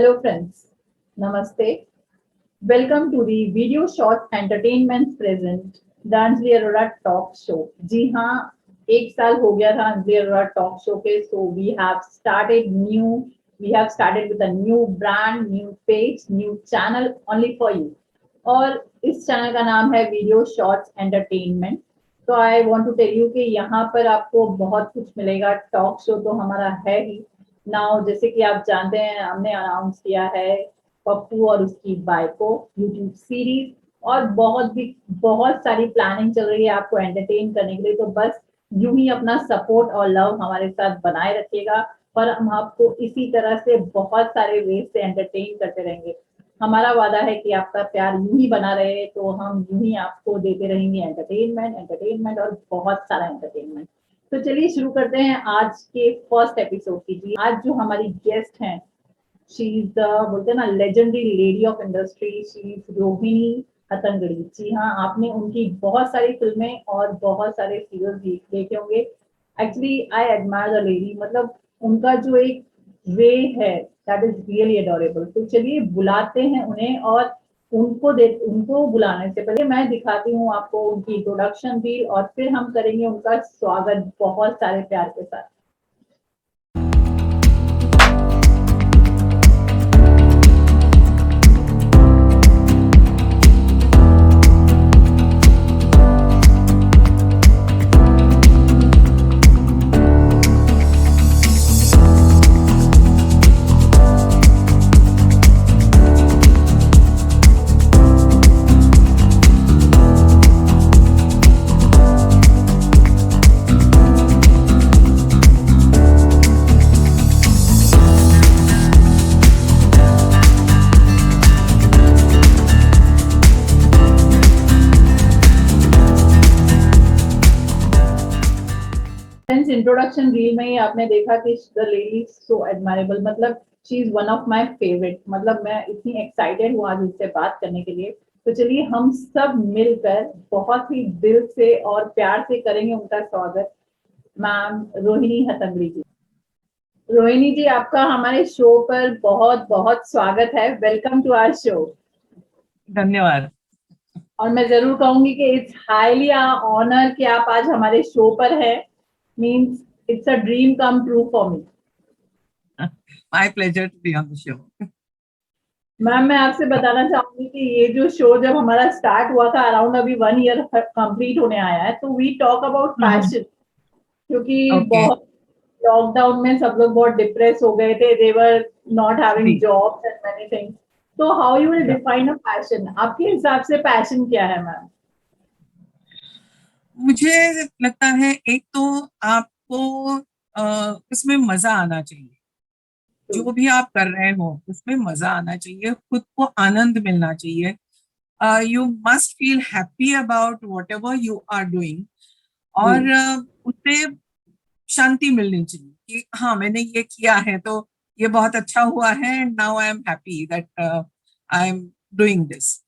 Hello friends, Namaste. Welcome to the Video Short Entertainment present The Anjali Arora talk show. जी हाँ, एक साल हो गया था अंजलि अरोड़ा टॉक शो के। So we have started with a new brand, new page, new channel only for you. और इस चैनल का नाम है वीडियो शॉर्ट्स एंटरटेनमेंट। तो I want to tell you कि यहाँ पर आपको बहुत कुछ मिलेगा। टॉक शो तो हमारा है ही नाउ, जैसे कि आप जानते हैं, हमने अनाउंस किया है पप्पू और उसकी बाइको यूट्यूब सीरीज, और बहुत सारी प्लानिंग चल रही है आपको एंटरटेन करने के लिए। तो बस यूं ही अपना सपोर्ट और लव हमारे साथ बनाए रखिएगा, और हम आपको इसी तरह से बहुत सारे वे से एंटरटेन करते रहेंगे। हमारा वादा है कि आपका प्यार यूं ही बना रहे, तो हम यूं ही आपको देते रहेंगे एंटरटेनमेंट एंटरटेनमेंट और बहुत सारा एंटरटेनमेंट। तो चलिए शुरू करते हैं आज के फर्स्ट एपिसोड की। जी, आज जो हमारी गेस्ट हैं, शी इज द, बोलते हैं ना, legendary lady of industry. She is Rohini Hattangadi. जी हाँ, आपने उनकी बहुत सारी फिल्में और बहुत सारे सीरियल्स देखे होंगे। Actually I admire the lady, मतलब उनका जो एक वे है दैट इज रियली अडोरेबल। तो चलिए बुलाते हैं उन्हें, और उनको बुलाने से पहले मैं दिखाती हूँ आपको उनकी इंट्रोडक्शन भी, और फिर हम करेंगे उनका स्वागत बहुत सारे प्यार के साथ। इंट्रोडक्शन रील में ही आपने देखा कि द लेडी सो एडमायरेबल, मतलब she is one of my favourite. मतलब मैं इतनी एक्साइटेड हूँ आज उनसे बात करने के लिए। तो चलिए हम सब मिलकर बहुत ही दिल से और प्यार से करेंगे उनका स्वागत। मैम रोहिणी हतंगड़ी जी। रोहिणी जी, आपका हमारे शो पर बहुत बहुत स्वागत है। Welcome to our show. धन्यवाद। और मैं जरूर कहूंगी कि इट्स हाईली ऑनर कि आप आज हमारे शो पर हैं। Means it's a dream come true for me. My pleasure to be on the show. Ma'am, मैं आपसे बताना चाहूंगी कि ये जो शो जब हमारा स्टार्ट हुआ था, अराउंड अभी 1 ईयर कंप्लीट होने आया है, तो वी टॉक अबाउट पैशन। क्योंकि Okay. बहुत लॉकडाउन में सब लोग बहुत डिप्रेस हो गए थे, दे वर नॉट हैविंग जी, जॉब्स एंड मेनी थिंग्स। तो हाउ यू विल या डिफाइन अ पैशन? आपके हिसाब से पैशन क्या है मैम? मुझे लगता है एक तो आपको उसमें मजा आना चाहिए। जो भी आप कर रहे हो उसमें मजा आना चाहिए, खुद को आनंद मिलना चाहिए। You must feel happy about whatever you are doing. जी। और उससे शांति मिलनी चाहिए कि हाँ मैंने ये किया है तो ये बहुत अच्छा हुआ है, and now I am happy that I am doing this.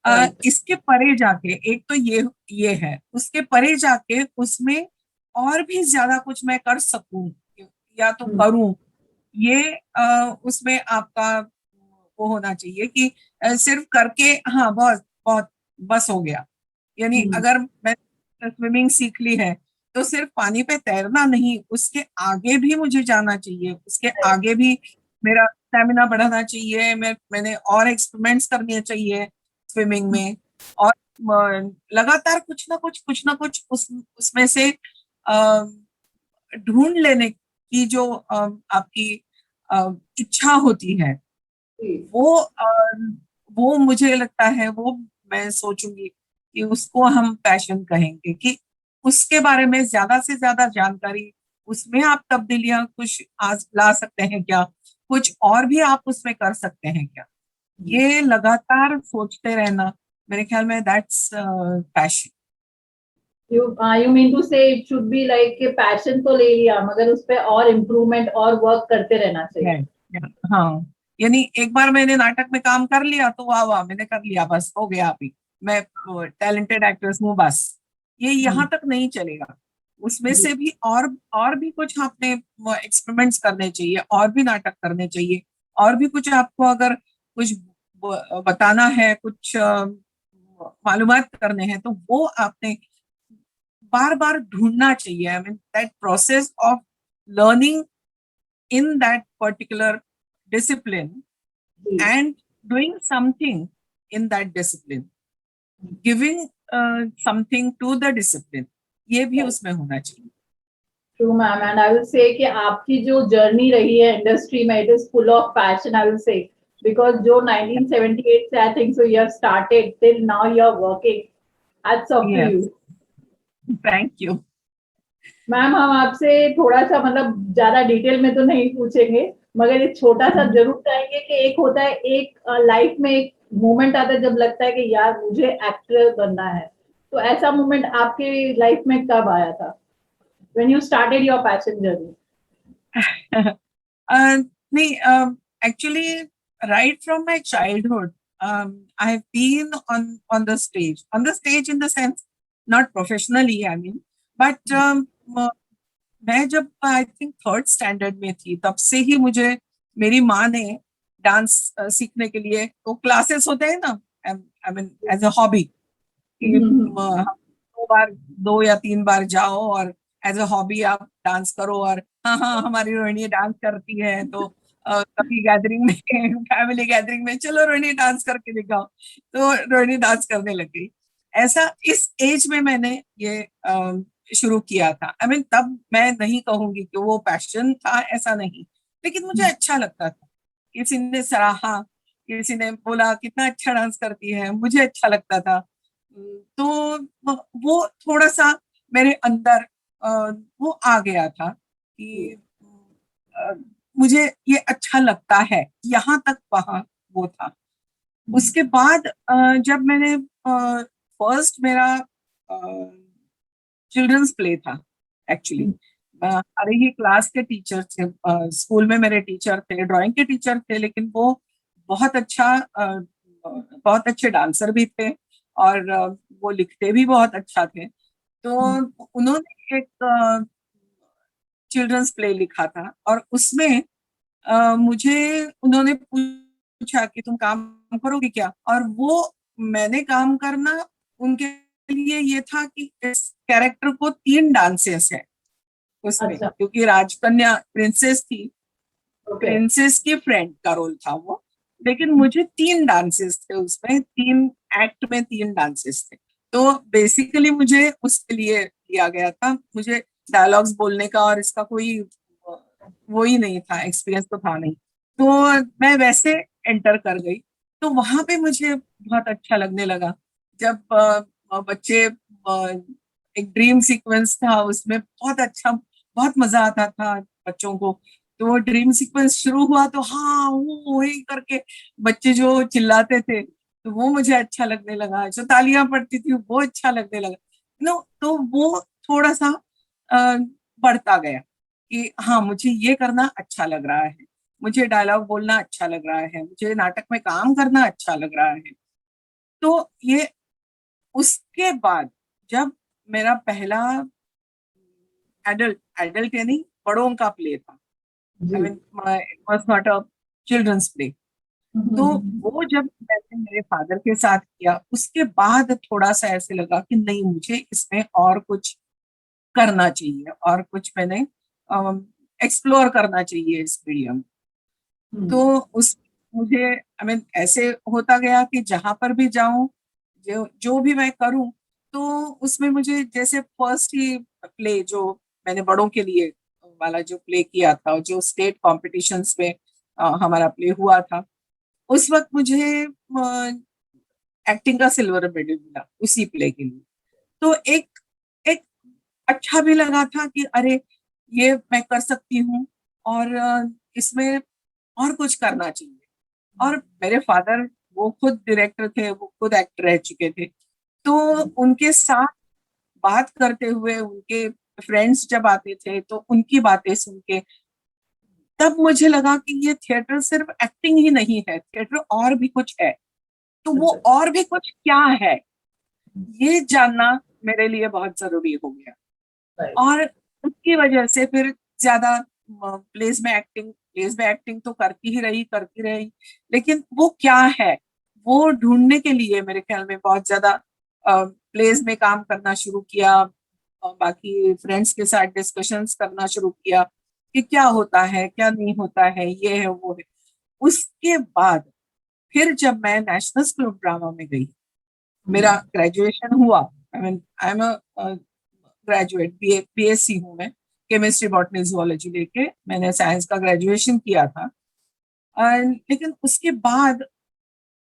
Right. इसके परे जाके एक तो ये है, उसके परे जाके उसमें और भी ज्यादा कुछ मैं कर सकूं या तो करूं, ये उसमें आपका वो होना चाहिए कि सिर्फ करके हाँ बहुत बहुत बस हो गया। यानी अगर मैं स्विमिंग सीख ली है तो सिर्फ पानी पे तैरना नहीं, उसके आगे भी मुझे जाना चाहिए, उसके आगे भी मेरा स्टेमिना बढ़ाना चाहिए। मैंने और एक्सपेरिमेंट्स करने चाहिए स्विमिंग में, और लगातार कुछ ना कुछ उसमें से अ, ढूंढ लेने की जो आपकी इच्छा होती है, वो वो मुझे लगता है वो मैं सोचूंगी कि उसको हम पैशन कहेंगे। कि उसके बारे में ज्यादा से ज्यादा जानकारी, उसमें आप तब्दीलियां कुछ आज ला सकते हैं क्या, कुछ और भी आप उसमें कर सकते हैं क्या, ये लगातार सोचते रहना मेरे ख्याल में that's passion. You mean to say it should be like कि पैशन तो ले लिया, मगर उस पे और इम्प्रूवमेंट और वर्क करते रहना चाहिए। है, हाँ। यानी एक बार मैंने नाटक में काम कर लिया तो वाह वाह मैंने कर लिया, बस हो गया, अभी मैं टैलेंटेड एक्ट्रेस हूँ बस, ये यहाँ तक नहीं चलेगा। उसमें जी। से भी और भी कुछ आपने एक्सपेरिमेंट्स करने चाहिए, और भी नाटक करने चाहिए, और भी कुछ आपको अगर कुछ बताना है, कुछ मालूमात करने हैं, तो वो आपने बार बार ढूंढना चाहिए. I mean that process of learning in that particular discipline जी. and doing something in that discipline, giving something to the discipline, ये भी उसमें होना चाहिए. True, ma'am, and I will say कि आपकी जो जर्नी रही है इंडस्ट्री में, it is full of passion, I will say, because जो 1978 से I think so you have started till now you are working. Hats off to Yes, you. thank you. Ma'am हम आपसे थोड़ा सा मतलब ज्यादा डिटेल में तो नहीं पूछेंगे, मगर एक छोटा सा जरूर चाहेंगे कि एक होता है, एक लाइफ में एक मोमेंट आता है जब लगता है कि यार मुझे एक्टर बनना है, तो ऐसा मोमेंट आपके लाइफ में कब आया था, when you started your passion journey? नहीं, actually right from my childhood, I have been on the stage in the sense not professionally, I mean, but मैं जब आई थिंक थर्ड स्टैंडर्ड में थी तब से ही मुझे मेरी माँ ने डांस सीखने के लिए, तो क्लासेस होते हैं ना, I mean as a hobby, कि हम 2 या 3 बार जाओ और एज अ हॉबी आप डांस करो. और हाँ हाँ, हमारी रोहिणी डांस करती है, तो कभी गैदरिंग में फैमिली गैदरिंग में चलो रोहिणी डांस करके दिखाओ, तो रोहिणी डांस करने लग गई. ऐसा इस एज में मैंने ये शुरू किया था. आई मीन तब मैं नहीं कहूंगी कि वो पैशन था, ऐसा नहीं, लेकिन मुझे अच्छा लगता था. किसी ने सराहा, किसी ने बोला कितना अच्छा डांस करती है, मुझे अच्छा लगता था. तो वो थोड़ा सा मेरे अंदर अ, वो आ गया था कि अ, मुझे ये अच्छा लगता है. यहाँ तक वहाँ वो था. उसके बाद जब मैंने फर्स्ट मेरा चिल्ड्रंस प्ले था एक्चुअली. अरे ही क्लास के टीचर थे, स्कूल में मेरे टीचर थे, ड्राइंग के टीचर थे, लेकिन वो बहुत अच्छा बहुत अच्छे डांसर भी थे, और वो लिखते भी बहुत अच्छा थे. तो उन्होंने एक चिल्ड्रंस प्ले लिखा था, और उसमें मुझे उन्होंने पूछा कि तुम काम करोगे क्या, और वो मैंने काम करना उनके लिए ये था कि इस कैरेक्टर को 3 डांसेस है उसमें, अच्छा. क्योंकि राजकन्या प्रिंसेस थी, ओके. प्रिंसेस की फ्रेंड का रोल था वो, लेकिन मुझे 3 डांसेस थे उसमें, 3 एक्ट में 3 डांसेस थे. तो बेसिकली मुझे उसके लिए लिया गया था. मुझे डायलॉग्स बोलने का और इसका कोई वो ही नहीं था, एक्सपीरियंस तो था नहीं. तो मैं वैसे एंटर कर गई. तो वहां पे मुझे बहुत अच्छा लगने लगा जब बच्चे एक ड्रीम सीक्वेंस था उसमें, बहुत अच्छा, बहुत मजा आता था बच्चों को. तो वो ड्रीम सीक्वेंस शुरू हुआ तो हाँ वो वही करके बच्चे जो चिल्लाते थे, तो वो मुझे अच्छा लगने लगा. जो तालियां पड़ती थी वो अच्छा लगने लगा. नो, तो वो थोड़ा सा अ, बढ़ता गया कि हाँ मुझे ये करना अच्छा लग रहा है, मुझे डायलॉग बोलना अच्छा लग रहा है, मुझे नाटक में काम करना अच्छा लग रहा है. तो ये उसके बाद जब मेरा पहला एडल्ट एडल्ट यानी बड़ों का प्ले था, आई जी. Mean it was not a children's play. तो वो जब मैंने मेरे फादर के साथ किया, उसके बाद थोड़ा सा ऐसे लगा कि नहीं, मुझे इसमें और कुछ करना चाहिए, और कुछ मैंने एक्सप्लोर करना चाहिए इस मीडियम. तो उस मुझे आई मीन ऐसे होता गया कि जहां पर भी जाऊं, जो जो भी मैं करूं, तो उसमें मुझे जैसे फर्स्ट ही प्ले जो मैंने बड़ों के लिए वाला जो प्ले किया था, जो स्टेट कॉम्पिटिशन्स में हमारा प्ले हुआ था, उस वक्त मुझे एक्टिंग का सिल्वर मेडल मिला उसी प्ले के लिए. तो एक एक अच्छा भी लगा था कि अरे ये मैं कर सकती हूँ, और इसमें और कुछ करना चाहिए. और मेरे फादर वो खुद डायरेक्टर थे, वो खुद एक्टर रह चुके थे. तो उनके साथ बात करते हुए, उनके फ्रेंड्स जब आते थे तो उनकी बातें सुन के, तब मुझे लगा कि ये थिएटर सिर्फ एक्टिंग ही नहीं है, थिएटर और भी कुछ है. तो वो अच्छा. और भी कुछ क्या है, ये जानना मेरे लिए बहुत जरूरी हो गया. राइट. और उसकी वजह से फिर ज्यादा प्लेस में एक्टिंग प्लेस में एक्टिंग तो करती रही, लेकिन वो क्या है वो ढूंढने के लिए मेरे ख्याल में बहुत ज्यादा प्लेस में काम करना शुरू किया, बाकी फ्रेंड्स के साथ डिस्कशंस करना शुरू किया कि क्या होता है क्या नहीं होता है, ये है वो है। उसके बाद फिर जब मैं नेशनल स्कूल ऑफ ड्रामा में गई, मेरा ग्रेजुएशन हुआ, आई एम ग्रेजुएट, बीएससी हूँ मैं, केमिस्ट्री बॉटनी जूलॉजी लेके मैंने साइंस का ग्रेजुएशन किया था। लेकिन उसके बाद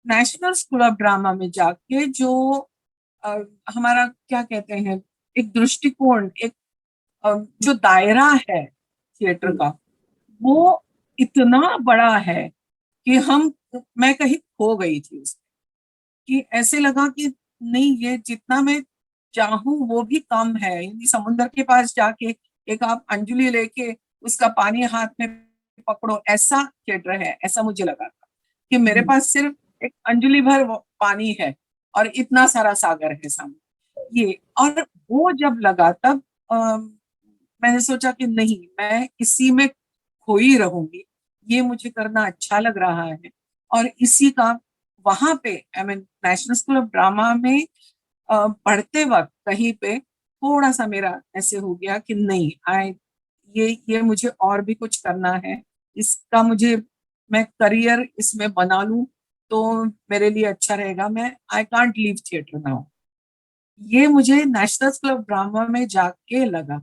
नेशनल स्कूल ऑफ ड्रामा में जाके जो अ, हमारा क्या कहते हैं, एक दृष्टिकोण, एक जो दायरा है थिएटर का, वो इतना बड़ा है कि हम मैं कहीं खो गई थी उसमें, कि ऐसे लगा कि नहीं ये जितना मैं चाहूं वो भी कम है, यानी समुद्र के पास जाके एक आप अंजलि लेके उसका पानी हाथ में पकड़ो, ऐसा थिएटर है, ऐसा मुझे लगा था कि मेरे पास सिर्फ एक अंजलि भर पानी है और इतना सारा सागर है सामने ये। और वो जब लगा तब मैंने सोचा कि नहीं, मैं इसी में खोई रहूंगी, ये मुझे करना अच्छा लग रहा है। और इसी का वहां पे I mean national school of drama में पढ़ते वक्त कहीं पे थोड़ा सा मेरा ऐसे हो गया कि नहीं, आई ये मुझे और भी कुछ करना है, इसका मुझे मैं करियर इसमें बना लूं तो मेरे लिए अच्छा रहेगा, मैं I can't leave theatre now. ये मुझे नेशनल स्कूल ऑफ ड्रामा में जाके लगा,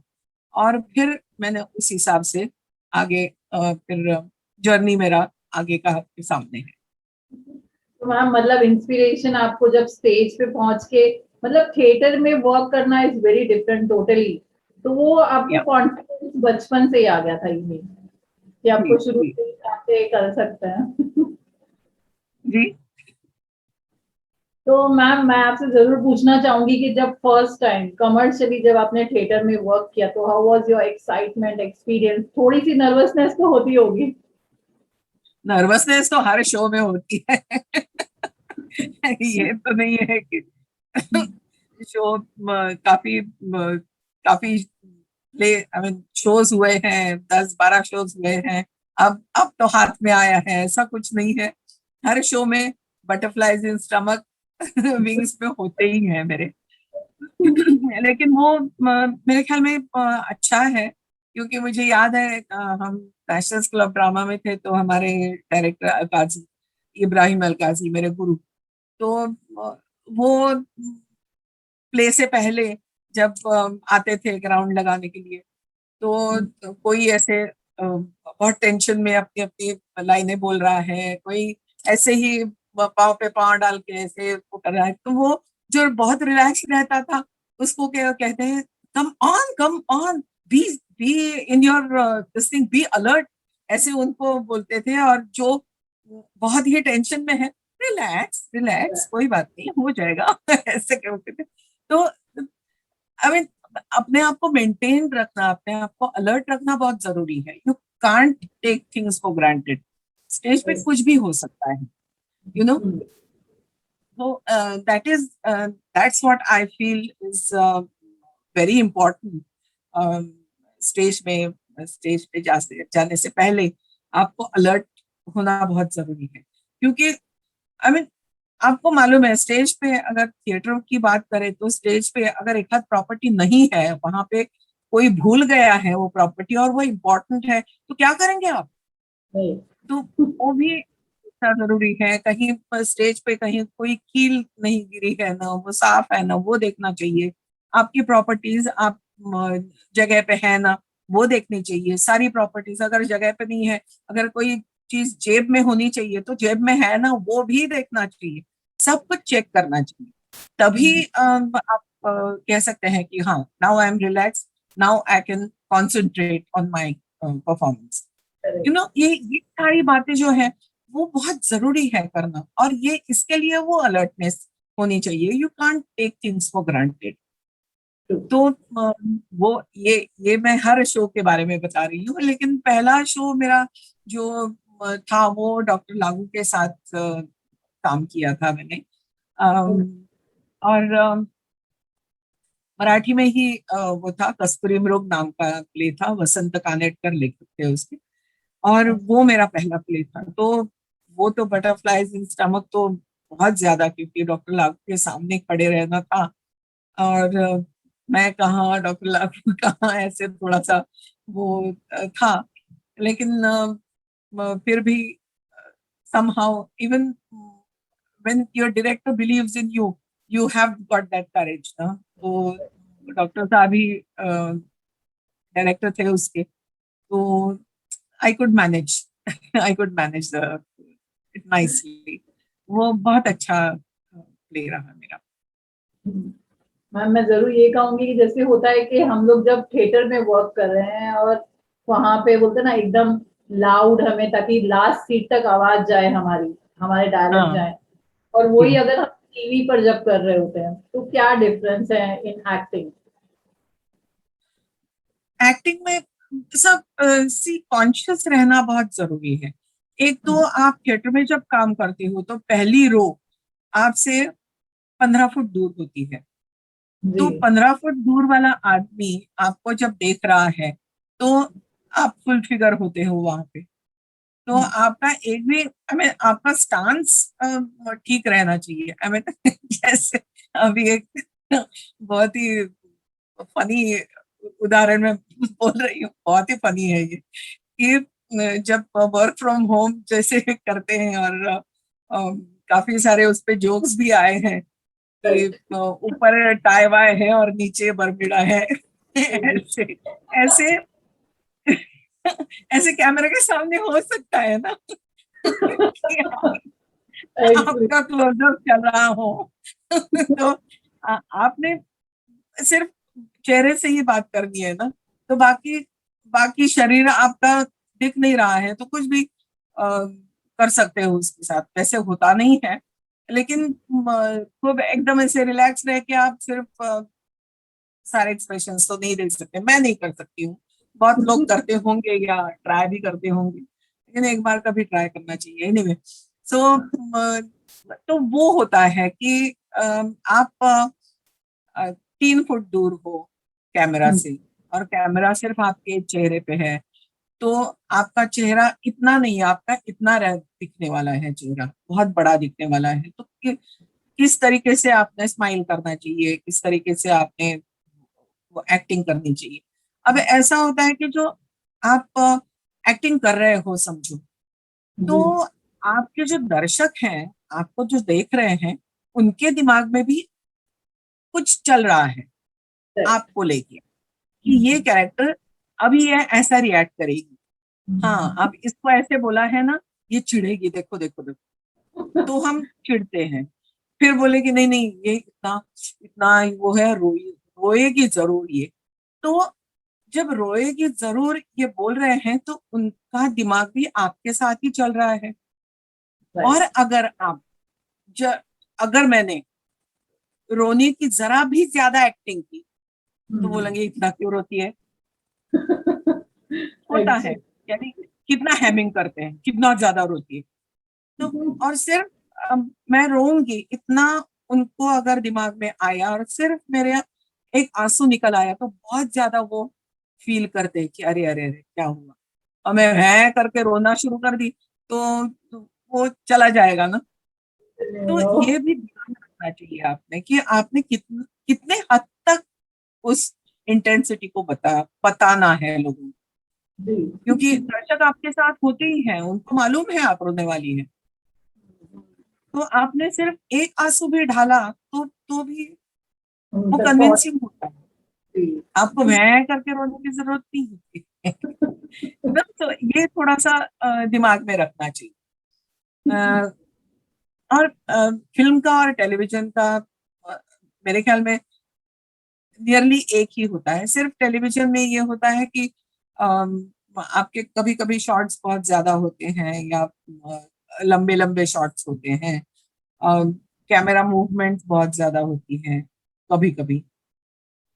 और फिर मैंने उस हिसाब से आगे फिर जर्नी मेरा आगे का आपके सामने है। तो मैम मतलब इंस्पिरेशन आपको जब स्टेज पे पहुंच के, मतलब थिएटर में वर्क करना इज वेरी डिफरेंट टोटली, तो वो आपको या कॉन्फिडेंस बचपन से ही आ गया था ये कि जी आपको शुरू जी से ही कर सकते हैं। जी तो मैम मैं आपसे जरूर पूछना चाहूंगी कि जब फर्स्ट टाइम कमर्शियली जब आपने थिएटर में वर्क किया तो how was your excitement experience, थोड़ी सी नर्वसनेस तो होती होगी। नर्वसनेस तो हर शो में होती है। ये तो नहीं है कि शो काफी प्ले आई मीन शोज हुए हैं, 10-12 शोज हुए हैं, अब तो हाथ में आया है, ऐसा कुछ नहीं है। हर शो में बटरफ्लाईज इन स्टमक विंग्स पे होते ही हैं मेरे। लेकिन वो मेरे ख्याल में अच्छा है, क्योंकि मुझे याद है हम नेशनल स्कूल ऑफ ड्रामा में थे तो हमारे डायरेक्टर अलकाजी, इब्राहिम अलकाजी मेरे गुरु, तो वो प्ले से पहले जब आते थे ग्राउंड लगाने के लिए, तो कोई ऐसे बहुत टेंशन में अपनी अपनी लाइनें बोल रहा है, कोई ऐसे ही पाँव पे पाँव डाल के ऐसे वो कर रहा है, तो वो जो बहुत रिलैक्स रहता था उसको क्या कहते हैं, come on, be be in your this thing, be alert, ऐसे उनको बोलते थे। और जो बहुत ही टेंशन में है, रिलैक्स रिलैक्स, कोई बात नहीं हो जाएगा ऐसे कहते थे। तो आई मीन अपने आप को मेंटेन रखना, अपने आप को अलर्ट रखना बहुत जरूरी है। You can't take things for granted, stage पे कुछ भी हो सकता है, यू नो। तो that's what I feel is very important. Stage पे जाने से पहले आपको अलर्ट होना बहुत जरूरी है, क्योंकि आई मीन आपको मालूम है स्टेज पे अगर थिएटर की बात करें तो स्टेज पे अगर एक हाथ प्रॉपर्टी नहीं है, वहां पे कोई भूल गया है वो प्रॉपर्टी और वो इम्पोर्टेंट है, तो क्या करेंगे आप? तो वो भी इतना जरूरी है। कहीं पर स्टेज पे कहीं कोई कील नहीं गिरी है ना, वो साफ है ना, वो देखना चाहिए। आपकी प्रॉपर्टीज आप जगह पे है ना, वो देखनी चाहिए। सारी प्रॉपर्टीज अगर जगह पे नहीं है, अगर कोई चीज जेब में होनी चाहिए तो जेब में है ना, वो भी देखना चाहिए। सब कुछ चेक करना चाहिए, तभी आप कह सकते हैं कि हाँ, now I am relax, now I can concentrate on my performance. ये सारी बातें जो है वो बहुत जरूरी है करना, और ये इसके लिए वो अलर्टनेस होनी चाहिए। You can't take things for granted. तो वो ये मैं हर शो के बारे में बता रही हूँ, लेकिन पहला शो मेरा जो था वो डॉक्टर लागू के साथ काम किया था मैंने। और मराठी में ही वो था, कस्तूरी मृग नाम का प्ले था, वसंत कानेटकर लेखक थे उसके। और वो मेरा पहला प्ले था। तो वो तो बटरफ्लाईज इन स्टमक तो बहुत ज्यादा, क्योंकि डॉक्टर लागू के सामने खड़े रहना था, और मैं कहाँ डॉक्टर लागू कहाँ, ऐसे थोड़ा सा वो था। लेकिन फिर भी somehow, even when your director believes in you, you have got that courage ना। तो डॉक्टर साहब ही डायरेक्टर थे उसके, तो I could manage I could manage it nicely. वो बहुत अच्छा प्ले रहा मेरा। मैम मैं जरूर ये कहूंगी कि जैसे होता है कि हम लोग जब थिएटर में वर्क कर रहे हैं और वहां पे बोलते हैं ना एकदम लाउड हमें, ताकि लास्ट सीट तक आवाज जाए हमारी, हमारे डायलॉग हाँ जाए, और वही जी। अगर हम टीवी पर जब कर रहे होते हैं तो क्या डिफरेंस है इन एक्टिंग? एक्टिंग में सब सी कॉन्शियस रहना बहुत जरूरी है। एक तो आप थिएटर में जब काम करते हो तो पहली रो आपसे 15 फुट दूर होती है। जी। तो 15 फुट दूर वाला आदमी आपको जब देख रहा है तो आप फुल फिगर होते हो वहां पे। तो आपका एक भी आपका स्टांस ठीक रहना चाहिए। जैसे अभी एक बहुत ही फनी उदाहरण में बोल रही हूँ, बहुत ही फनी है ये, कि जब वर्क फ्रॉम होम जैसे करते हैं, और काफी सारे उस पे जोक्स भी आए हैं कि ऊपर टाई वाई है और नीचे बरमूडा है। ऐसे ऐसे ऐसे कैमरे के सामने हो सकता है ना कि आपका क्लोजअप चल रहा हो। तो आपने सिर्फ चेहरे से ही बात करनी है ना, तो बाकी बाकी शरीर आपका दिख नहीं रहा है तो कुछ भी कर सकते हो उसके साथ। वैसे होता नहीं है, लेकिन खूब एकदम ऐसे रिलैक्स रह के आप सिर्फ सारे एक्सप्रेशंस तो नहीं दे सकते। मैं नहीं कर सकती हूँ, बहुत लोग करते होंगे या ट्राई भी करते होंगे, लेकिन एक बार कभी ट्राई करना चाहिए। एनीवे सो तो वो होता है कि आप 3 फुट दूर हो कैमरा से, और कैमरा सिर्फ आपके चेहरे पे है, तो आपका चेहरा इतना नहीं, आपका इतना दिखने वाला है, चेहरा बहुत बड़ा दिखने वाला है। तो किस तरीके से आपने स्माइल करना चाहिए, किस तरीके से आपने वो एक्टिंग करनी चाहिए। अब ऐसा होता है कि जो आप एक्टिंग कर रहे हो समझो, जी। तो आपके जो दर्शक हैं, आपको जो देख रहे हैं, उनके दिमाग में भी कुछ चल रहा है आपको लेके, कि ये कैरेक्टर अभी ये ऐसा रिएक्ट करेगी। हाँ, अब इसको ऐसे बोला है ना, ये चिढ़ेगी, देखो देखो देखो, तो हम चिढ़ते हैं। फिर बोलेगी नहीं नहीं, ये इतना इतना वो है, रोएगी जरूर ये। तो जब रोएगी जरूर ये बोल रहे हैं, तो उनका दिमाग भी आपके साथ ही चल रहा है। और अगर आप ज, अगर मैंने रोने की जरा भी ज्यादा एक्टिंग की, तो बोलेंगे इतना क्यों रोती है। होता है, यानी कितना हैमिंग करते हैं, कितना ज्यादा रोती है। तो और सिर्फ मैं रोऊंगी इतना, उनको अगर दिमाग में आया और सिर्फ मेरे एक आंसू निकल आया, तो बहुत ज्यादा वो फील करते हैं कि अरे अरे अरे क्या हुआ। और मैं है करके रोना शुरू कर दी, तो वो चला जाएगा ना। तो ये भी ध्यान रखना चाहिए आपने, कि आपने कितने हद तक उस इंटेंसिटी को बताना है लोगों को। क्योंकि दर्शक आपके साथ होते ही हैं, उनको मालूम है आप रोने वाली हैं। तो आपने सिर्फ एक आंसू भी ढाला तो भी वो तक पहुंच। कन्विंसिंग होता है। आपको मैं करके रोने की जरूरत नहीं होती है। तो ये थोड़ा सा दिमाग में रखना चाहिए। अ, और फिल्म का और टेलीविजन का अ, मेरे ख्याल में नियरली एक ही होता है। सिर्फ टेलीविजन में ये होता है कि आपके कभी कभी शॉट्स बहुत ज्यादा होते हैं, या लंबे लंबे शॉट्स होते हैं, कैमरा मूवमेंट बहुत ज्यादा होती है कभी कभी।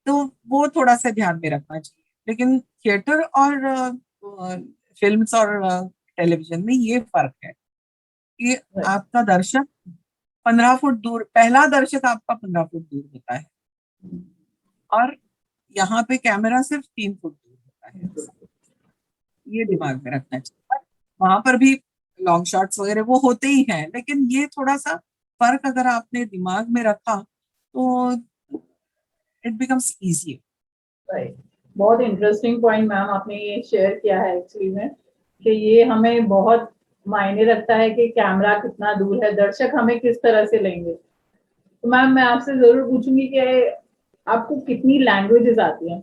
तो वो थोड़ा सा ध्यान में रखना चाहिए। लेकिन थिएटर और फिल्म्स और टेलीविजन में ये फर्क है कि आपका दर्शक 15 फुट दूर, पहला दर्शक आपका 15 फुट दूर होता है, और यहाँ पे कैमरा सिर्फ 3 फुट दूर होता है। ये दिमाग में रखना चाहिए। वहां पर भी लॉन्ग शॉट्स वगैरह वो होते ही हैं, लेकिन ये थोड़ा सा फर्क अगर आपने दिमाग में रखा तो इट बिकम्स इजी। राइट। बहुत इंटरेस्टिंग पॉइंट मैम आपने ये शेयर किया है एक्चुअली में, कि ये हमें बहुत मायने रखता है कि कैमरा कितना दूर है, दर्शक हमें किस तरह से लेंगे। तो मैम मैं आपसे जरूर पूछूंगी कि आपको कितनी लैंग्वेजेस आती हैं?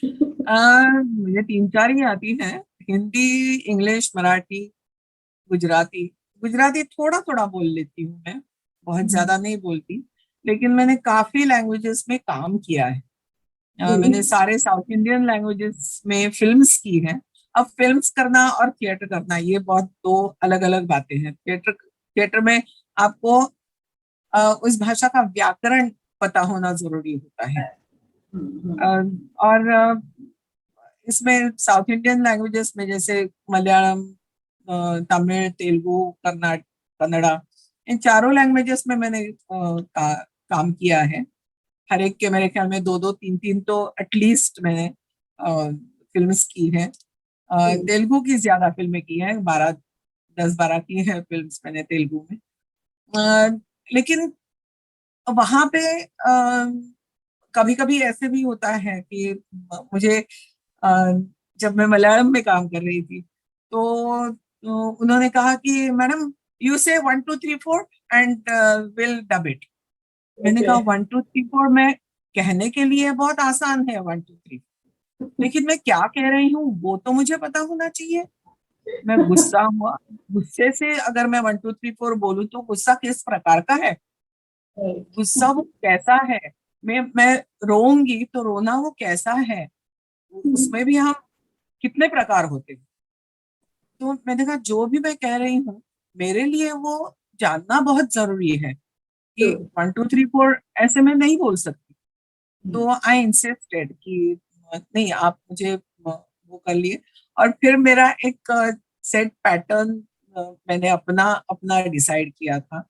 मुझे 3-4 ही आती हैं। हिंदी, इंग्लिश, मराठी, गुजराती। गुजराती थोड़ा थोड़ा बोल लेती हूँ मैं, बहुत ज्यादा नहीं बोलती, लेकिन मैंने काफी लैंग्वेजेस में काम किया है। जी। मैंने सारे साउथ इंडियन लैंग्वेजेस में फिल्म्स की हैं। अब फिल्म्स करना और थिएटर करना ये बहुत दो अलग अलग बातें हैं। थिएटर थिएटर में आपको उस भाषा का व्याकरण पता होना जरूरी होता है। अ, हम्म। और इसमें साउथ इंडियन लैंग्वेजेस में जैसे मलयालम, तमिल, तेलुगु, कन्नड़ा, इन चारों लैंग्वेजेस में मैंने काम किया है। हर एक के मेरे ख्याल में दो दो तीन तीन तो एटलीस्ट मैंने फिल्म्स की हैं। जी। तेलुगु की ज्यादा फिल्में की हैं, 10-12 की हैं फिल्म्स मैंने तेलुगु में। लेकिन वहां पे कभी कभी ऐसे भी होता है कि मुझे अ, जब मैं मलयालम में काम कर रही थी तो उन्होंने कहा कि मैडम यू से 1 2 3 4 एंड विल डब इट। मैंने ओके। कहा 1 2 3 4 में कहने के लिए बहुत आसान है 1 2 3, लेकिन मैं क्या कह रही हूँ वो तो मुझे पता होना चाहिए। मैं गुस्सा हुआ, गुस्से से अगर मैं 1 2 3 4 बोलूँ तो गुस्सा किस प्रकार का है, गुस्सा वो कैसा है, मैं रोऊंगी तो रोना वो कैसा है, उसमें भी हम कितने प्रकार होते हैं। तो मैंने कहा जो भी मैं कह रही हूँ मेरे लिए वो जानना बहुत जरूरी है कि 1 2 3 4 ऐसे मैं नहीं बोल सकती। तो आई इंसिस्टेड कि नहीं आप मुझे वो कर लिए। और फिर मेरा एक सेट पैटर्न मैंने अपना अपना डिसाइड किया था,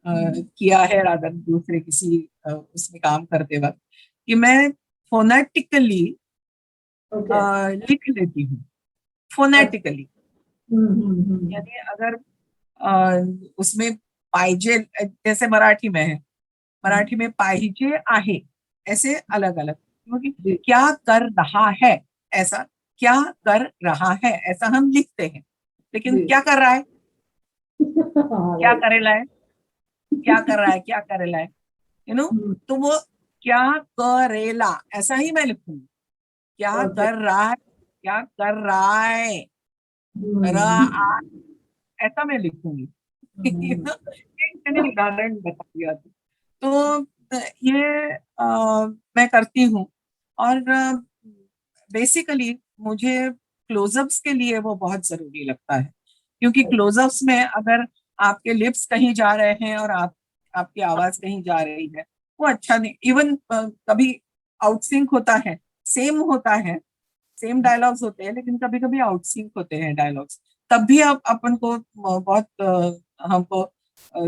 किया है रादर दूसरे किसी उसमें काम करते वक्त, कि मैं फोनेटिकली ओके। लिख लेती हूँ। फोनेटिकली हम्म। यानी अगर उसमें पाहिजे, जैसे मराठी में है, मराठी में पाहिजे आहे, ऐसे अलग अलग, क्योंकि जी। क्या कर रहा है ऐसा, क्या कर रहा है ऐसा हम लिखते हैं, लेकिन जी। क्या कर रहा है, हाँ, क्या राइट। करेला है, क्या कर रहा है, क्या करेला है, तो वो क्या करेला ऐसा ही मैं लिखूंगी। क्या ओके। कर रहा है, क्या कर रहा है, रहा, ऐसा मैं लिखूंगी। ये मैंने उदाहरण बता दिया था। तो ये मैं करती हूँ। और बेसिकली मुझे क्लोजअप्स के लिए वो बहुत जरूरी लगता है, क्योंकि क्लोजअप्स में अगर आपके लिप्स कहीं जा रहे हैं और आपकी आवाज कहीं जा रही है वो अच्छा नहीं। इवन कभी आउटसिंक होता है, सेम होता है, सेम डायलॉग्स होते हैं, लेकिन कभी कभी आउटसिंक होते हैं डायलॉग्स। तब भी आप अपन को बहुत हमको अ,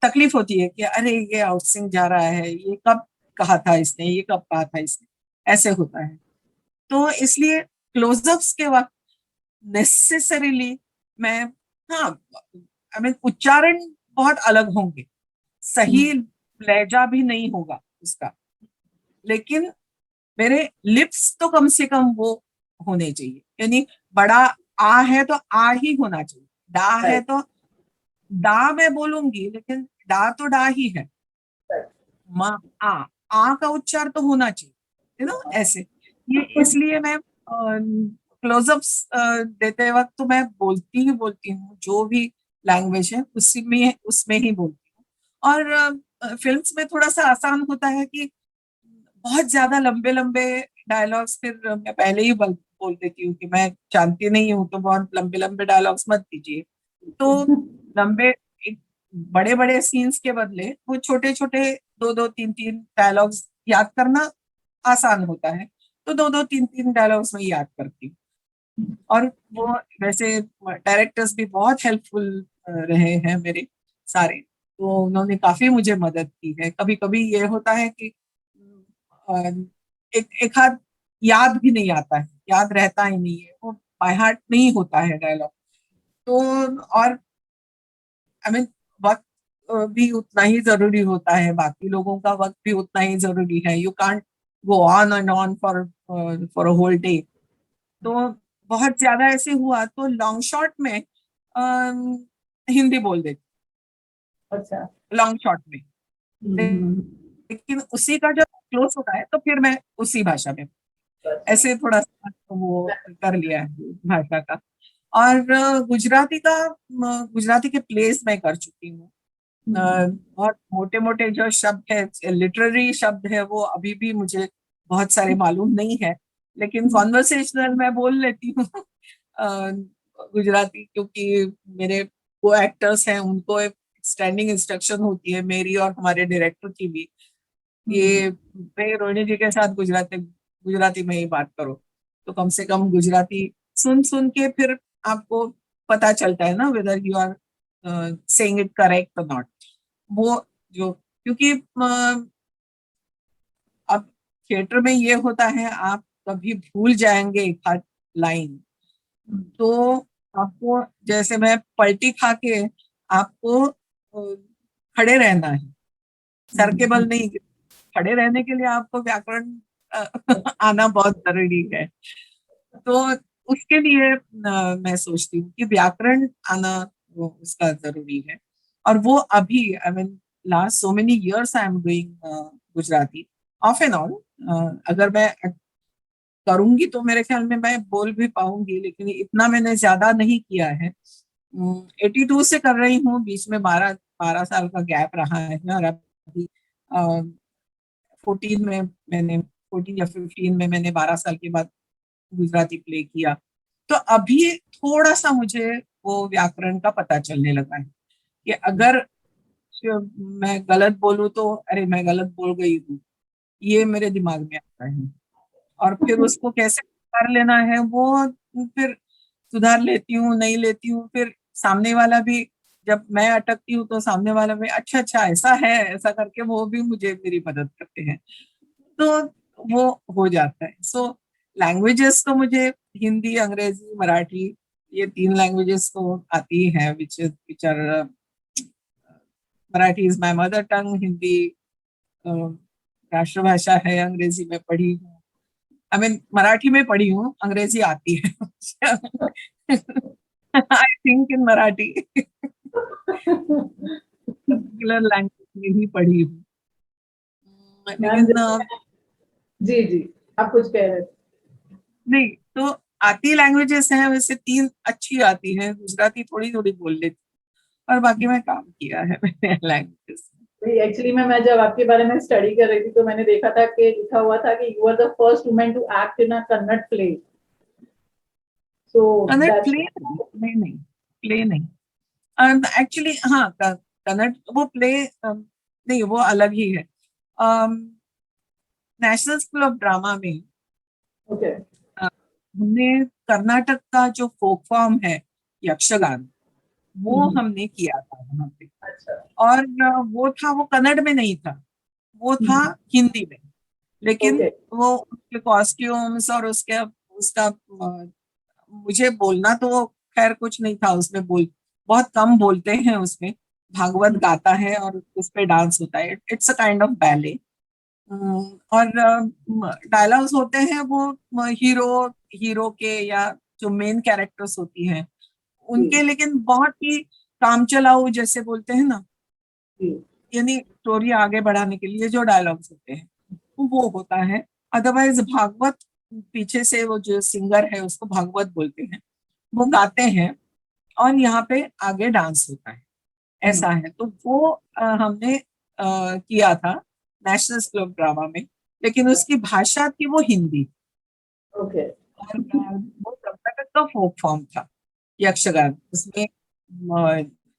तकलीफ होती है कि अरे ये आउटसिंक जा रहा है, ये कब कहा था इसने, ये कब कहा था इसने, ऐसे होता है। तो इसलिए क्लोजअप्स के वक्त नेसेसरीली मैं, हाँ आई मीन उच्चारण बहुत अलग होंगे, सही लहजा भी नहीं होगा उसका, लेकिन मेरे लिप्स तो कम से कम वो होने चाहिए। यानी बड़ा आ है तो आ ही होना चाहिए, डा है राइट। तो डा मैं बोलूंगी, लेकिन डा तो डा ही है। मा आ का उच्चार तो होना चाहिए, ऐसे। ये इसलिए मैं क्लोजअप्स देते वक्त तो मैं बोलती ही बोलती हूँ, जो भी लैंग्वेज है उसी में उसमें ही बोलती हूँ। और फिल्म्स में थोड़ा सा आसान होता है कि बहुत ज्यादा लंबे लंबे डायलॉग्स फिर मैं पहले ही बोल देती हूँ कि मैं जानती नहीं हूँ, तो बहुत लंबे लंबे डायलॉग्स मत दीजिए। तो लंबे एक बड़े बड़े सीन्स के बदले वो छोटे छोटे 2 2 3 3 डायलॉग्स याद करना आसान होता है, तो 2 2 3 3 डायलॉग्स में याद करती हूँ। और वो वैसे डायरेक्टर्स भी बहुत हेल्पफुल रहे हैं मेरे सारे, तो उन्होंने काफी मुझे मदद की है। कभी कभी ये होता है कि अ, एक एक हाथ याद भी नहीं आता है, याद रहता ही नहीं है, वो बाय हार्ट नहीं होता है डायलॉग। तो और आई मीन वक्त भी उतना ही जरूरी होता है, बाकी लोगों का वक्त भी उतना ही जरूरी है। You can't go on and on for for a whole day. तो बहुत ज्यादा ऐसे हुआ तो लॉन्ग शॉट में हिंदी बोल देती, अच्छा। लॉन्ग शॉट में। हम्म। लेकिन उसी का जब क्लोज होता है तो फिर मैं उसी भाषा में, अच्छा। ऐसे थोड़ा सा वो कर लिया है भाषा का। और गुजराती का गुजराती के प्लेस मैं कर चुकी हूँ। बहुत मोटे मोटे जो शब्द है, लिटरेरी शब्द है, वो अभी भी मुझे बहुत सारे मालूम नहीं है, लेकिन कॉन्वर्सेशनल मैं बोल लेती हूँ गुजराती, क्योंकि मेरे वो एक्टर्स हैं, उनको एक स्टैंडिंग इंस्ट्रक्शन होती है मेरी और हमारे डायरेक्टर की भी, ये भाई रोहिणी जी के साथ गुजराती गुजराती में ही बात करो। तो कम से कम गुजराती सुन सुन के फिर आपको पता चलता है ना whether you are saying it correct और नॉट। वो जो, क्योंकि अब थिएटर में ये होता है, आप कभी भूल जाएंगे एक आध लाइन तो आपको, जैसे मैं पलटी खा के, आपको खड़े रहना है, सर के बल नहीं, खड़े रहने के लिए आपको व्याकरण अ, आना बहुत जरूरी है। तो उसके लिए मैं सोचती हूँ कि व्याकरण आना वो उसका जरूरी है। और वो अभी I mean last so many years I am doing Gujarati of and on. अगर मैं करूंगी तो मेरे ख्याल में मैं बोल भी पाऊंगी, लेकिन इतना मैंने ज्यादा नहीं किया है। 82 से कर रही हूँ, बीच में 12 साल का गैप रहा है। और अभी 14 में मैंने 14 या 15 में मैंने 12 साल के बाद गुजराती प्ले किया। तो अभी थोड़ा सा मुझे वो व्याकरण का पता चलने लगा है कि अगर मैं गलत बोलूं तो अरे मैं गलत बोल गई हूँ, ये मेरे दिमाग में आता है। और फिर उसको कैसे कर लेना है वो फिर सुधार लेती हूँ, नहीं लेती हूँ, फिर सामने वाला भी, जब मैं अटकती हूँ तो सामने वाला भी अच्छा अच्छा ऐसा है, ऐसा करके वो भी मुझे मेरी मदद करते हैं। तो वो हो जाता है। सो लैंग्वेजेस तो मुझे हिंदी, अंग्रेजी, मराठी, ये 3 लैंग्वेजेस तो आती हैं, which are Marathi is my mother tongue, Hindi uh, राष्ट्रभाषा है, अंग्रेजी में पढ़ी हूँ, आई मीन मराठी में पढ़ी हूँ, अंग्रेजी आती है I think in Marathi particular language में ही पढ़ी हूँ। मैम लेकिन जी जी, आप कुछ कह रहे थे। नहीं, तो आती लैंग्वेजेस हैं वैसे 3 अच्छी आती हैं, गुजराती थोड़ी थोड़ी बोल लेती हूँ, और बाकी मैं काम किया है मैंने लैंग्वेजेस में। एक्चुअली मैं जब आपके बारे में स्टडी कर रही थी तो मैंने देखा था कि लिखा हुआ था कि you are the first women to act in a Kannada play, so Kannada that's play नहीं, नहीं प्ले नहीं, एक्चुअली हाँ कन्नड़ वो प्ले नहीं, वो अलग ही है। नेशनल स्कूल ऑफ ड्रामा में ओके। हमने कर्नाटक का जो फोक फॉर्म है यक्षगान, वो हमने किया था वहां पे। अच्छा। और वो कन्नड़ में नहीं था, वो था हिंदी में। लेकिन ओके। वो उसके कॉस्ट्यूम्स और उसके उसका मुझे बोलना तो खैर कुछ नहीं था उसमें, बहुत कम बोलते हैं उसमें, भागवत गाता है और उस पे डांस होता है, it's a kind of ballet. और डायलॉग्स होते हैं वो हीरो हीरो के, या जो मेन कैरेक्टर्स होती हैं उनके, लेकिन बहुत ही काम चलाऊ जैसे बोलते हैं ना, यानी स्टोरी आगे बढ़ाने के लिए जो डायलॉग्स होते हैं वो होता है। अदरवाइज भागवत, पीछे से वो जो सिंगर है उसको भागवत बोलते हैं, वो गाते हैं और यहाँ पे आगे डांस होता है, ऐसा है। तो वो हमने किया था नेशनल स्कूल ऑफ ड्रामा में, लेकिन उसकी भाषा थी वो हिंदी। ओके। और वो कर्नाटक का फोक फॉर्म था यक्षगान। उसमें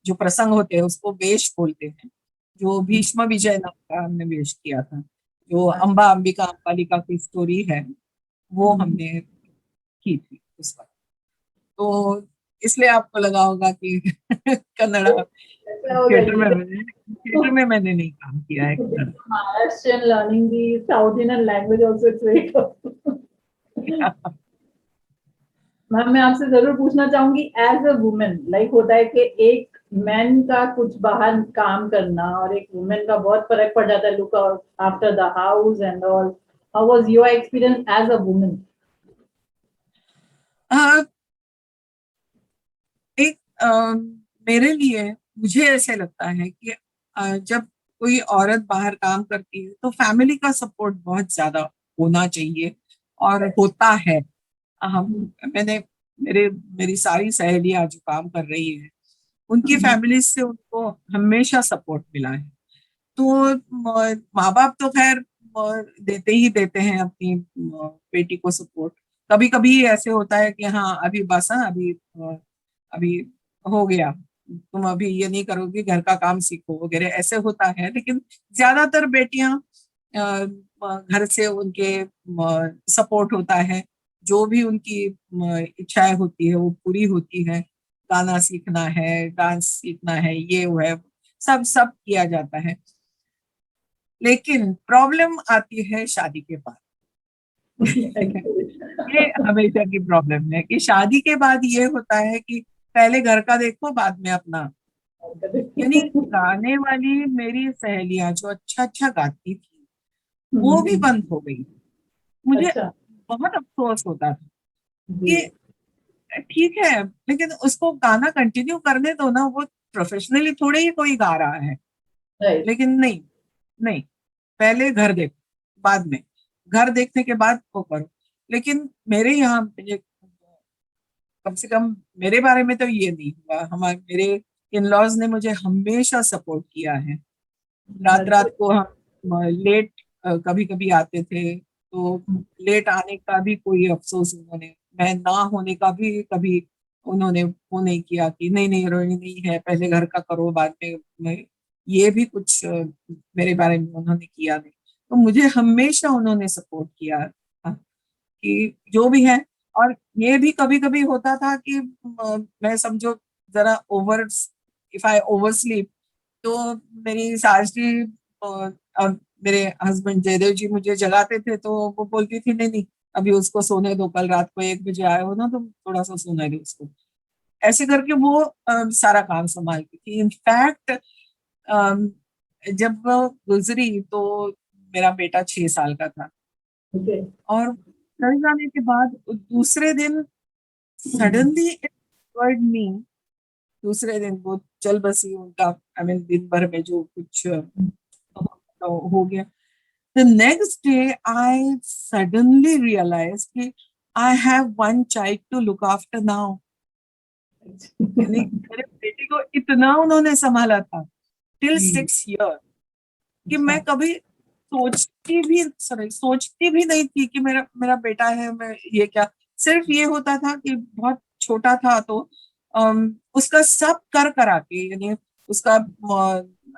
जो प्रसंग होते हैं उसको वेश बोलते हैं। जो भीष्म विजय नाम का हमने वेश किया था, जो अंबा अंबिका अंबालिका की स्टोरी है, वो हमने की थी उस वक्त। तो इसलिए आपको लगा होगा कि कन्नड़ा ऐसा होगा ये थिएटर में मैंने नहीं काम किया है Kannada. Maharashtrian learning the South Indian language also it's very tough. Ma'am मैं आपसे जरूर पूछना चाहूंगी, एज अ वुमेन, लाइक होता है कि एक मैन का कुछ बाहर काम करना और एक वुमेन का बहुत फर्क पड़ जाता है, look after the house and all. How was your experience as a women? Uh, एक मेरे लिए मुझे ऐसे लगता है कि जब कोई औरत बाहर काम करती है तो फैमिली का सपोर्ट बहुत ज्यादा होना चाहिए, और होता है। हम मैंने मेरे मेरी सारी सहेलियां जो काम कर रही है, उनकी फैमिली से उनको हमेशा सपोर्ट मिला है। तो माँ बाप तो खैर देते ही देते हैं अपनी बेटी को सपोर्ट। कभी कभी ऐसे होता है कि हाँ अभी बस, हाँ अभी हो गया, तुम अभी ये नहीं करोगी, घर का काम सीखो वगैरह, ऐसे होता है। लेकिन ज्यादातर बेटियां घर से उनके सपोर्ट होता है, जो भी उनकी इच्छाएं होती है वो पूरी होती है। गाना सीखना है, डांस सीखना है, ये वो है, सब सब किया जाता है। लेकिन प्रॉब्लम आती है शादी के बाद। ठीक है, ये हमेशा की प्रॉब्लम है कि शादी के बाद ये होता है कि पहले घर का देखो, बाद में अपना। यानी गाने वाली मेरी सहेलियां जो अच्छा अच्छा गाती थी, वो भी बंद हो गई। मुझे अच्छा। बहुत अफसोस होता था जी। कि ठीक है, लेकिन उसको गाना कंटिन्यू करने दो ना, वो प्रोफेशनली थोड़े ही कोई गा रहा है। राइट। लेकिन नहीं, नहीं, पहले घर देखो, बाद में, घर देखने के बाद वो करो। लेकिन मेरे यहाँ कम से कम मेरे बारे में तो ये नहीं हुआ। हमारे मेरे इन लॉज ने मुझे हमेशा सपोर्ट किया है। रात दैट्स रात को हम लेट कभी कभी आते थे, तो लेट आने का भी कोई अफसोस उन्होंने, मैं ना होने का भी कभी उन्होंने वो नहीं किया कि नहीं नहीं रोहिणी नहीं है, पहले घर का करो बाद में। ये भी कुछ मेरे बारे में उन्होंने किया नहीं। तो मुझे हमेशा उन्होंने सपोर्ट किया था कि जो भी है। और ये भी कभी कभी होता था कि मैं समझो जरा over, if I over sleep, तो मेरी सास जी और मेरे हस्बैंड जयदेव जी मुझे जगाते थे, तो वो बोलती थी नहीं नहीं, अभी उसको सोने दो, कल रात को 1 बजे आए हो ना, तो थोड़ा सा सोने दो उसको। ऐसे करके वो सारा काम संभालती थी। इनफैक्ट जब वो गुजरी तो मेरा बेटा 6 साल का था, ओके। और चल जाने के बाद दूसरे दिन सडनली इट वर्ड मी। दूसरे दिन वो चल बसी उनका, आई मीन दिन भर में जो कुछ हो गया। The next day I suddenly realise कि I have one child to look after now. यानी मेरे बेटे को इतना उन्होंने संभाला था टिल जी। 6 ईयर, कि अच्छा। मैं कभी सोचती भी नहीं थी कि मेरा मेरा बेटा है। मैं ये क्या, सिर्फ ये होता था कि बहुत छोटा था तो उसका सब कर करा के, यानी उसका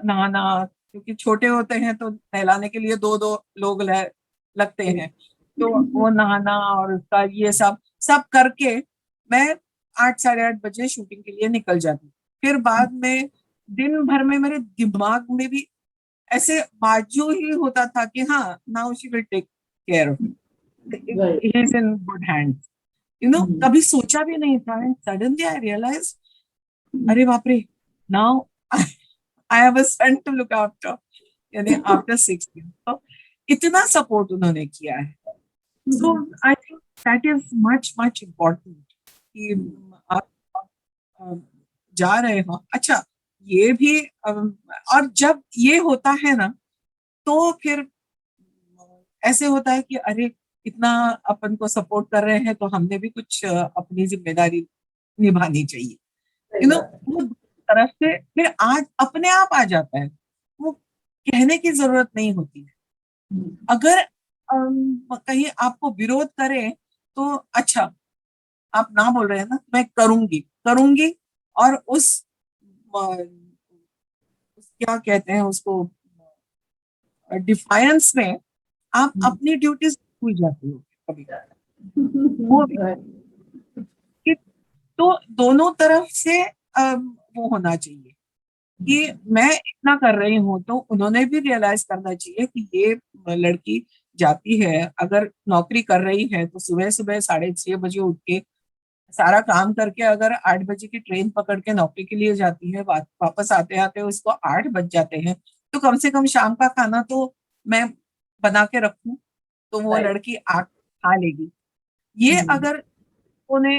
नहाना, क्योंकि छोटे होते हैं तो नहलाने के लिए दो दो लोग लगते हैं, तो वो नहाना और उसका ये सब सब करके मैं 8 साढ़े 8 बजे शूटिंग के लिए निकल जाती। फिर बाद में दिन भर में मेरे दिमाग में भी ऐसे बाजू ही होता था कि हाँ, now she will take care of right. He, is in good hands. कभी सोचा भी नहीं था, एंड सडनली आई रियलाइज, अरे बाप रे, now I have a son to look after, यानी आफ्टर 6 years। तो इतना सपोर्ट उन्होंने किया है। So I think that is much much important कि आप जा रहे हो। अच्छा, ये भी और जब ये होता है ना, तो फिर ऐसे होता है कि अरे, इतना अपन को सपोर्ट कर रहे हैं तो हमने भी कुछ अपनी जिम्मेदारी निभानी चाहिए। सही यू नो, बात है। वो तरफ से फिर आज अपने आप आ जाता है, वो कहने की जरूरत नहीं होती है। अगर कहीं आपको विरोध करे तो अच्छा, आप ना बोल रहे हैं ना, मैं करूंगी करूंगी, और क्या कहते हैं उसको, डिफायंस में आप अपनी ड्यूटीज भूल जाते हो कभी, वो भी। कि तो दोनों तरफ से वो होना चाहिए कि मैं इतना कर रही हूँ तो उन्होंने भी रियलाइज करना चाहिए कि ये लड़की जाती है, अगर नौकरी कर रही है तो सुबह सुबह 6:30 बजे उठ के सारा काम करके अगर 8 बजे की ट्रेन पकड़ के नौकरी के लिए जाती है, वापस आते आते उसको 8 बज जाते हैं, तो कम से कम शाम का खाना तो मैं बना के रखूं, तो वो राइट। लड़की आ खा लेगी। ये अगर उन्होंने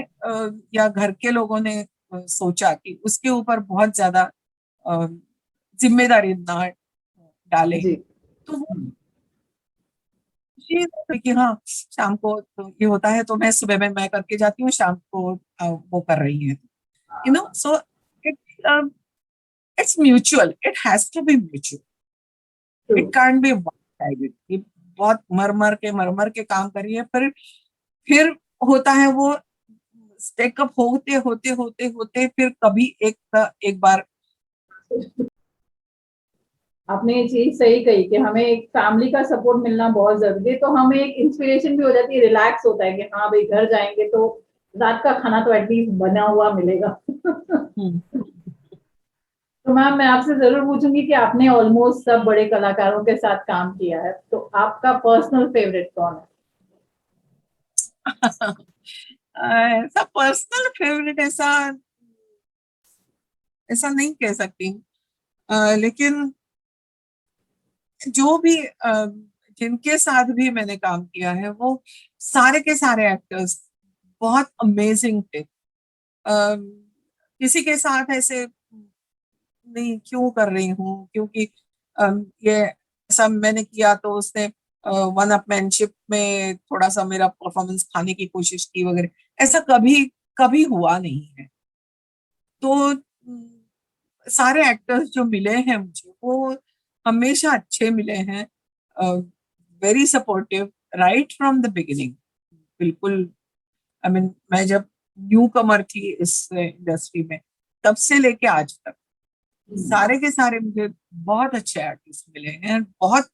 या घर के लोगों ने सोचा कि उसके ऊपर बहुत ज्यादा अ, जिम्मेदारी ना डाले, जी। तो वो खुशी होती है कि हाँ शाम को तो ये होता है, तो मैं सुबह में मैं करके जाती हूँ, शाम को वो कर रही है, so it it's mutual, it has to be mutual, true. It can't be one sided कि बहुत मर मर के काम करिए, फिर होता है वो स्टेकअप होते होते होते होते फिर कभी एक बार। आपने ये चीज सही कही कि हमें एक फैमिली का सपोर्ट मिलना बहुत जरूरी है, तो हमें एक इंस्पिरेशन भी हो जाती है, रिलैक्स होता है कि हाँ भाई घर जाएंगे तो रात का खाना तो एटलीस्ट बना हुआ मिलेगा। हम्म, तो मैम मैं आपसे जरूर पूछूंगी कि आपने ऑलमोस्ट सब बड़े कलाकारों के साथ काम किया है, तो आपका पर्सनल फेवरेट कौन है? ऐसा पर्सनल फेवरेट ऐसा ऐसा नहीं कह सकती, लेकिन जो भी जिनके साथ भी मैंने काम किया है वो सारे के सारे एक्टर्स बहुत अमेजिंग थे। किसी के साथ ऐसे नहीं क्यों कर रही हूँ क्योंकि ये ऐसा मैंने किया तो उसने वन अपमैनशिप में थोड़ा सा मेरा परफॉर्मेंस खाने की कोशिश की वगैरह, ऐसा कभी कभी हुआ नहीं है। तो सारे एक्टर्स जो मिले हैं मुझे वो हमेशा अच्छे मिले हैं, very supportive right from the beginning, बिल्कुल। आई मीन मैं जब न्यू कमर थी इस इंडस्ट्री में, तब से लेके आज तक सारे के सारे मुझे बहुत अच्छे आर्टिस्ट मिले हैं, बहुत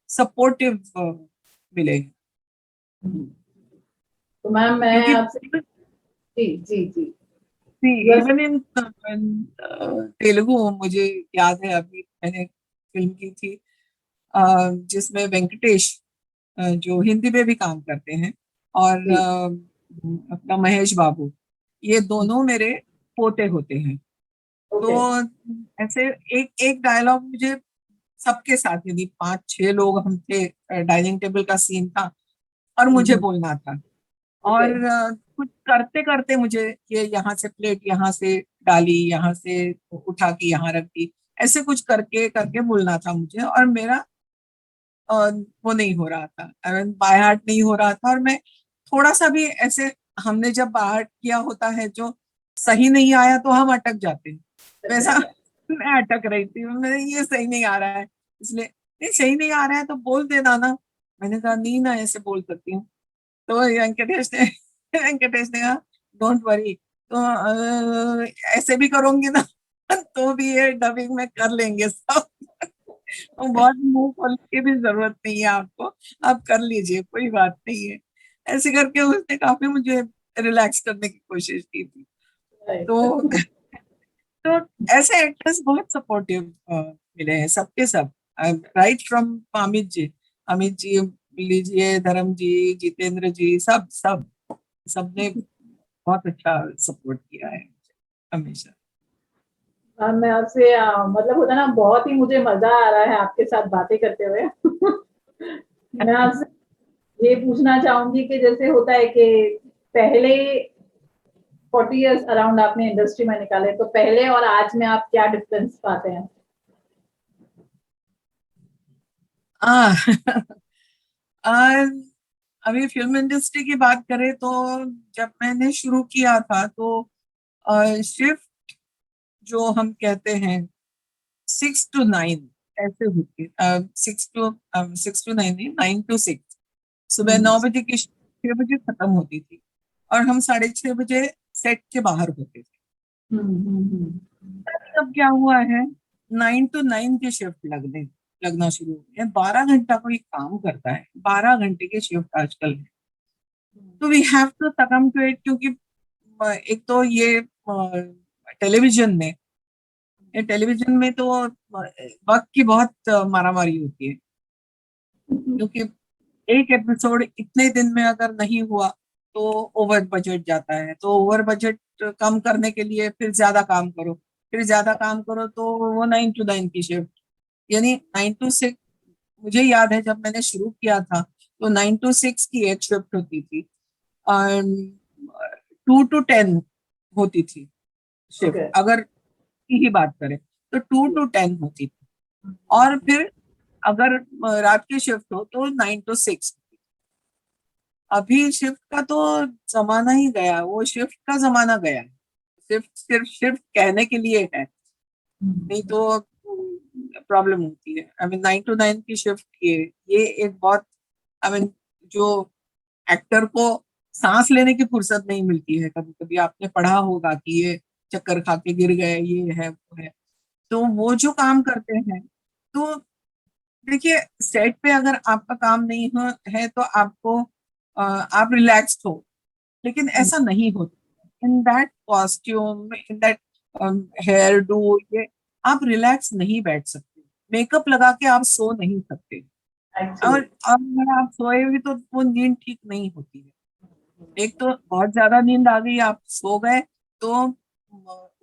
सपोर्टिव मिले हैं। तो मैम मैं क्योंकि आपसे, जी जी जी, बस। इवन इन तेलुगु मुझे याद है अभी मैंने फिल्म की थी जिसमें वेंकटेश जो हिंदी में भी काम करते हैं, और जी। अपना महेश बाबू, ये दोनों मेरे पोते होते हैं। ओके। तो ऐसे एक एक डायलॉग मुझे सबके साथ, यदि 5-6 लोग हम थे, डाइनिंग टेबल का सीन था और मुझे बोलना था, ओके। और कुछ करते करते मुझे ये यहाँ से प्लेट यहाँ से डाली, यहाँ से उठा के यहाँ रख दी, ऐसे कुछ करके करके बोलना था मुझे, और मेरा वो नहीं हो रहा था, आई मीन बाय हार्ट नहीं हो रहा था, और मैं थोड़ा सा भी ऐसे, हमने जब बाय हार्ट किया होता है जो सही नहीं आया तो हम अटक जाते हैं, वैसा मैं अटक रही थी, मैंने ये सही नहीं आ रहा है, इसलिए नहीं सही नहीं आ रहा है तो बोल देना ना। मैंने कहा नहीं ना ऐसे बोल सकती हूँ, तो वेंकटेश ने कहा डोंट वरी, तो ऐसे भी करूंगी ना तो भी ये डबिंग में कर लेंगे सब। तो बहुत मुंह खोल के भी जरूरत नहीं है आपको, आप कर लीजिए कोई बात नहीं है, ऐसे करके उसने काफी मुझे रिलैक्स करने की कोशिश की थी। तो राइट। तो ऐसे एक्टर्स बहुत सपोर्टिव मिले हैं सबके सब, राइट फ्रॉम अमित जी लीजिए, धर्म जी, जितेंद्र जी, सब सब सबने बहुत अच्छा सपोर्ट किया है हमेशा। मैं आपसे मतलब होता है ना, बहुत ही मुझे मजा आ रहा है आपके साथ बातें करते हुए। मैं आपसे ये पूछना चाहूंगी कि जैसे होता है कि पहले 40 इयर्स अराउंड आपने इंडस्ट्री में निकाले, तो पहले और आज में आप क्या डिफरेंस पाते हैं? आ, आ, अभी फिल्म इंडस्ट्री की बात करें तो जब मैंने शुरू किया था तो शिफ्ट जो हम कहते हैं 6 to 9 ऐसे होती, 6 to 9 नहीं, 9 to 6, सुबह हम्म। 9 बजे की 6 बजे खत्म होती थी, और हम 6:30 बजे सेट के बाहर होते थे। हम्म। अब क्या हुआ है, 9 to 9 की शिफ्ट लगना शुरू हो गया, 12 घंटा कोई काम करता है, 12 घंटे की शिफ्ट आजकल है। तो we have to succumb to it, क्योंकि एक तो ये टेलीविजन ने ये टेलीविजन में तो वक्त की बहुत मारामारी होती है, क्योंकि एक एपिसोड इतने दिन में अगर नहीं हुआ तो ओवर बजट जाता है, तो ओवर बजट कम करने के लिए फिर ज्यादा काम करो, फिर ज्यादा काम करो, तो वो 9 to 9 की शिफ्ट, यानी 9 to 6। मुझे याद है जब मैंने शुरू किया था तो 9 to 6 की एक शिफ्ट होती थी, और 2 to 10 होती थी शिफ्ट, ओके। अगर की ही बात करें तो 2 to 10 होती थी। और फिर अगर रात की शिफ्ट हो तो 9 to 6। अभी शिफ्ट का तो जमाना ही गया, वो शिफ्ट का जमाना गया है। शिफ्ट सिर्फ शिफ्ट कहने के लिए है, नहीं तो प्रॉब्लम होती है। आई मीन 9 to 9 की शिफ्ट, ये एक बहुत, आई मीन जो एक्टर को सांस लेने की फुर्सत नहीं मिलती है। कभी कभी आपने पढ़ा होगा कि ये चक्कर खा के गिर गए, ये है वो है, तो वो जो काम करते हैं, तो देखिए सेट पे अगर आपका काम नहीं है तो आपको आप रिलैक्स्ड हो, लेकिन ऐसा नहीं होता। In that costume, in that hairdo, ये आप रिलैक्स नहीं बैठ सकते, मेकअप लगा के आप सो नहीं सकते। और एक्चुअली। अगर आप सोए भी तो वो नींद ठीक नहीं होती है। एक तो बहुत ज्यादा नींद आ गई, आप सो गए, तो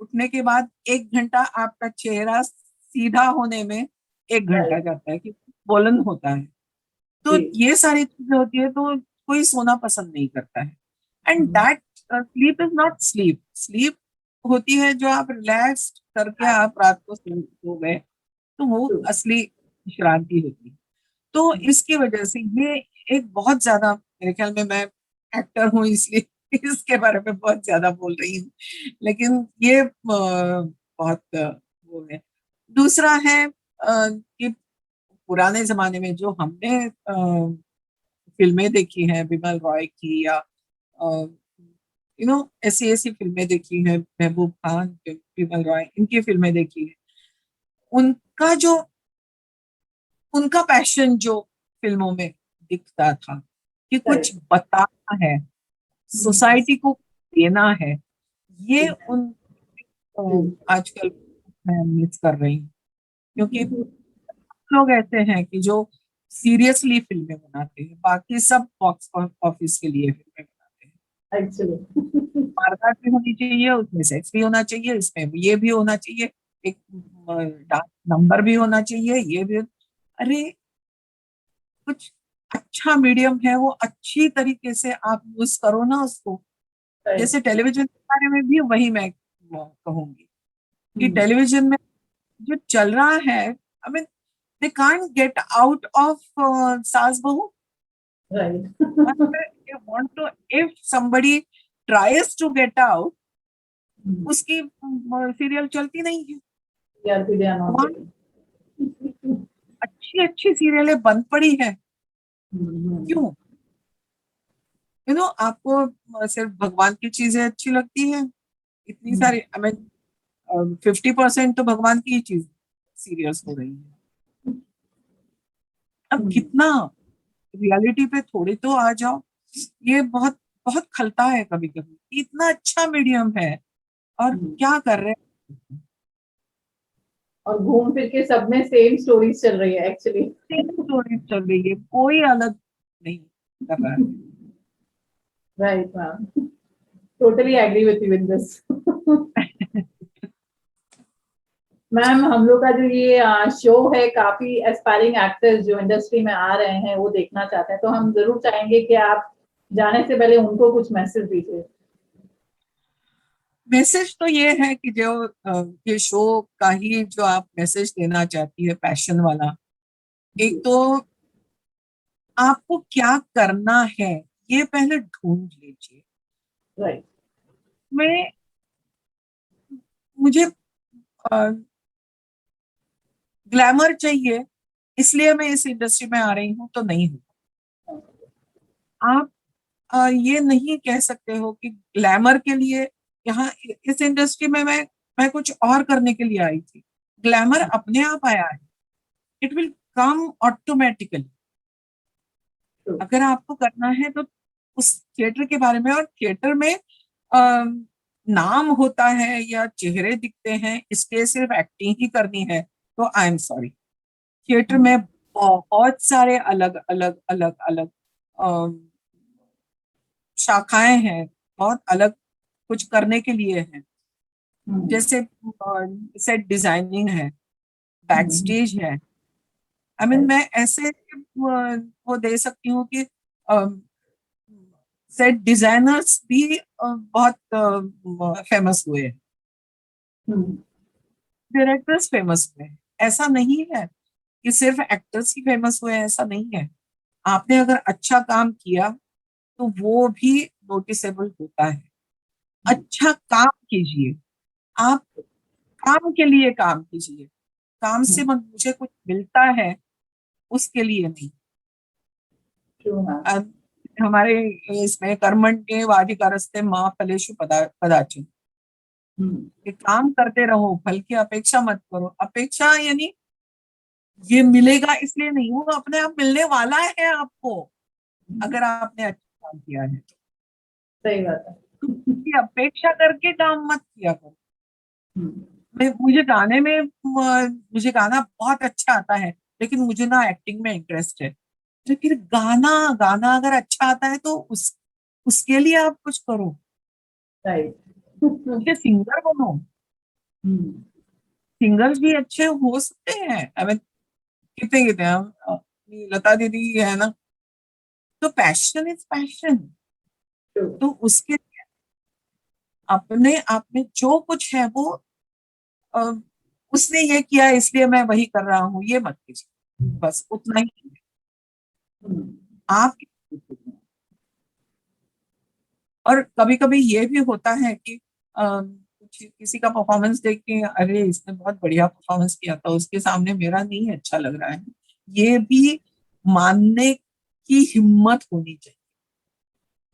उठने के बाद 1 घंटा आपका चेहरा सीधा होने में 1 घंटा राइट। जाता है, क्योंकि बोलन होता है। तो जी। ये सारी चीजें होती है, तो कोई सोना पसंद नहीं करता है। And that sleep is not sleep. Sleep होती है जो आप रिलैक्स करके आप रात को सो गए, तो वो ट्रू। असली विश्रांति होती है। तो इसकी वजह से ये एक बहुत ज्यादा, मेरे ख्याल में, मैं एक्टर हूँ इसलिए इसके बारे में बहुत ज्यादा बोल रही हूँ, लेकिन ये बहुत वो है। दूसरा है कि पुराने जमाने में जो हमने फिल्में देखी हैं बिमल रॉय की, या ऐसी ऐसी फिल्में देखी हैं, महबूब खान, बिमल रॉय, इनकी फिल्में देखी है, उनका जो उनका पैशन जो फिल्मों में दिखता था कि कुछ राइट। बताना है, सोसाइटी को देना है, ये उन आजकल मैं मिस कर रही हूँ। क्योंकि लोग ऐसे हैं कि जो सीरियसली फिल्में बनाते हैं, बाकी सब बॉक्स ऑफिस के लिए फिल्में बनाते हैं। एक्चुअली। मारकाट भी होनी चाहिए, उसमें सेक्स भी होना चाहिए, इसमें ये भी होना चाहिए, एक डांस नंबर भी होना चाहिए, ये भी। अरे कुछ अच्छा मीडियम है, वो अच्छी तरीके से आप यूज करो ना उसको। राइट। जैसे टेलीविजन के बारे में भी वही मैं कहूंगी कि टेलीविजन में जो चल रहा है, I mean they can't get out of सास बहू। Right. They want to, if somebody tries to get out, उसकी सीरियल चलती नहीं है। टीआरपी दे नॉट वहाँ गेटिंग। अच्छी अच्छी सीरियलें बंद पड़ी है, क्यों? आपको सिर्फ भगवान की चीजें अच्छी लगती है, इतनी सारी, आई मीन 50% तो भगवान की ही चीज सीरियल्स हो रही है। अब कितना रियलिटी पे थोड़ी तो आ जाओ। ये बहुत बहुत खलता है कभी कभी, इतना अच्छा मीडियम है और क्या कर रहे हैं। और घूम फिर के सब में सेम स्टोरीज चल रही है एक्चुअली। सेम स्टोरी चल रही है, कोई अलग नहीं कर रहा है। Right ma'am, totally agree with you in this. Ma'am हम लोग का जो ये शो है, काफी एस्पायरिंग एक्टर्स जो इंडस्ट्री में आ रहे हैं वो देखना चाहते हैं, तो हम जरूर चाहेंगे कि आप जाने से पहले उनको कुछ मैसेज दीजिए। मैसेज तो ये है कि जो ये शो का ही जो आप मैसेज देना चाहती है, पैशन वाला, एक जी। तो आपको क्या करना है ये पहले ढूंढ लीजिए। राइट। मैं मुझे ग्लैमर चाहिए इसलिए मैं इस इंडस्ट्री में आ रही हूँ, तो नहीं हूँ। आप ये नहीं कह सकते हो कि ग्लैमर के लिए यहाँ इस इंडस्ट्री में मैं कुछ और करने के लिए आई थी। ग्लैमर अपने आप आया है, इट विल कम ऑटोमेटिकली। अगर आपको करना है तो उस थिएटर के बारे में, और थिएटर में नाम होता है या चेहरे दिखते हैं, इसके सिर्फ एक्टिंग ही करनी है, तो आई एम सॉरी। थिएटर में बहुत सारे अलग अलग अलग अलग शाखाएं हैं, बहुत अलग कुछ करने के लिए हैं। जैसे सेट डिजाइनिंग है, बैक स्टेज है। आई मीन मैं ऐसे वो दे सकती हूँ कि सेट डिजाइनर्स भी बहुत फेमस हुए हैं, डायरेक्टर्स फेमस हुए हैं। ऐसा नहीं है कि सिर्फ एक्टर्स ही फेमस हुए हैं, ऐसा नहीं है। आपने अगर अच्छा काम किया तो वो भी नोटिसेबल होता है। अच्छा काम कीजिए, आप काम के लिए काम कीजिए, काम से मुझे कुछ मिलता है उसके लिए नहीं। अब हमारे इसमें कर्मण्येवाधिकारस्ते माँ फलेषु कदाचन, कि काम करते रहो, फल की अपेक्षा मत करो। अपेक्षा यानी ये मिलेगा इसलिए नहीं, वो अपने आप मिलने वाला है आपको, अगर आपने अच्छा काम किया है तो। सही बात है। उसकी अपेक्षा करके काम मत किया करो। मुझे गाना बहुत अच्छा आता है, लेकिन मुझे ना एक्टिंग में इंटरेस्ट है, तो फिर गाना गाना अगर अच्छा आता है तो उसके लिए आप कुछ करो, राइट। उसके सिंगर बनो। सिंगर्स भी अच्छे हो सकते हैं, आई मीन कितने कितने अपनी लता दीदी है ना, तो पैशन इज पैशन। तो उसके अपने आप में जो कुछ है वो अ, उसने ये किया इसलिए मैं वही कर रहा हूँ, ये मत कीजिए, बस उतना ही है। आप और कभी कभी ये भी होता है कि किसी का परफॉर्मेंस देख के अरे इसने बहुत बढ़िया परफॉर्मेंस किया था, उसके सामने मेरा नहीं अच्छा लग रहा है, ये भी मानने की हिम्मत होनी चाहिए